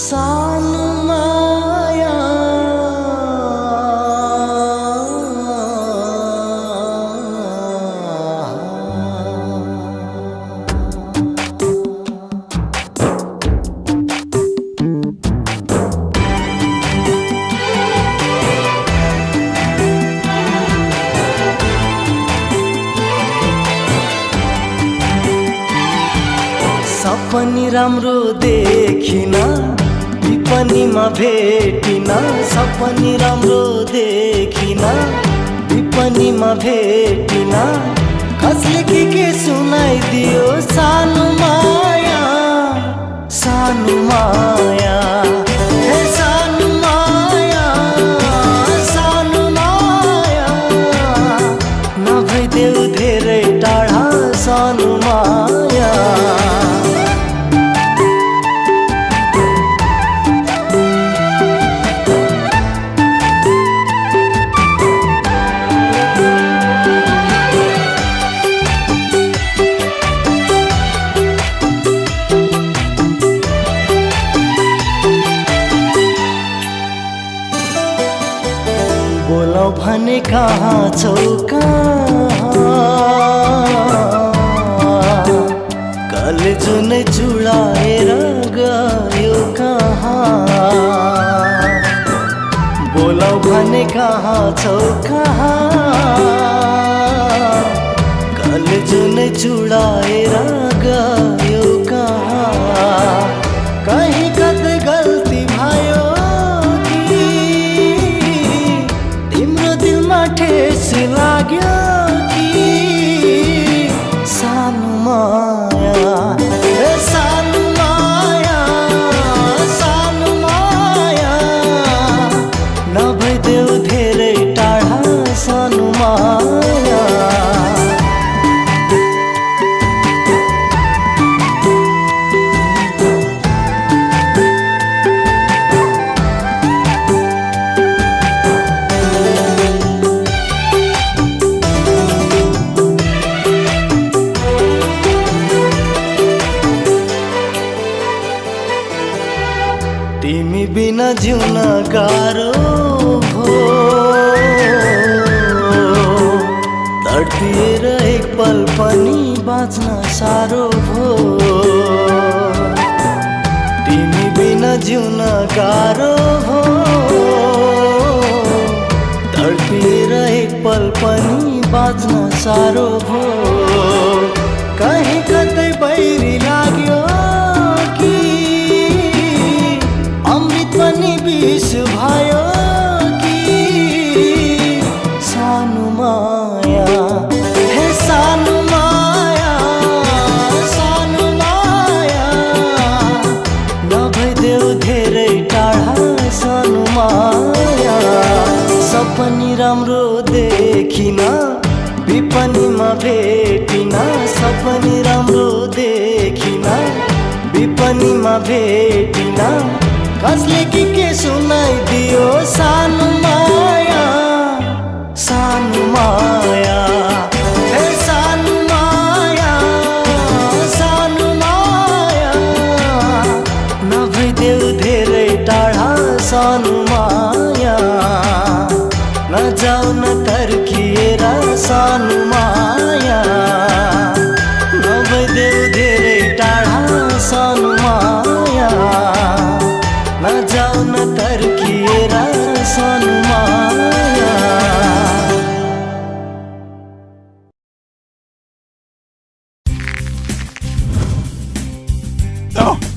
सानो माया सपनी राम्रो देखिन विपनीमा भेटिन सपनी राम्रो देखिन विपनीमा भेटिन कसले के सुनाइदियो सानो माया सानो माया हे सानो माया सानो माया नभइदेऊ धेरै टाढा सानो माया बोलाउ भने कहाँ छौ कले जुनै चुडाएर गयो कहाँ बोलाउ भने कहाँ छौ कले जुनै चुडाएर गयो कहाँ कहीँ कतै गल्ती भयो ठेस लाग्यो कि सानो माया हे सानो माया सानो माया नभइदेऊ धेरै टाढा सानो माया तिमी बिना जिउन गाह्रो भो धरतीएर एक पल पनि बाँच्न साह्रो भो तिमी बिना जिउन गाह्रो भो धरतीएर एक पल पनि बाँच्न साह्रो भो कहीँ कतै बैरी लाग्यो पनि विष भयो कि सानो माया हे सानो माया सानो माया नभइदेऊ धेरै टाढा सानो माया सपनी राम्रो देखिन विपनीमा भेटिन सपनी राम्रो देखिन विपनीमा भेटिन कसले के सुनाइदियो सानो माया सानो माया हे सानो माया सानो माया नभइदेऊ धेरै टाढा सानो माया नजाऊ न तर्किएर सानो माया नभइदेऊ धेरै टाढा सानो माया नजाऊ न तर्किएर सानो माया Oh!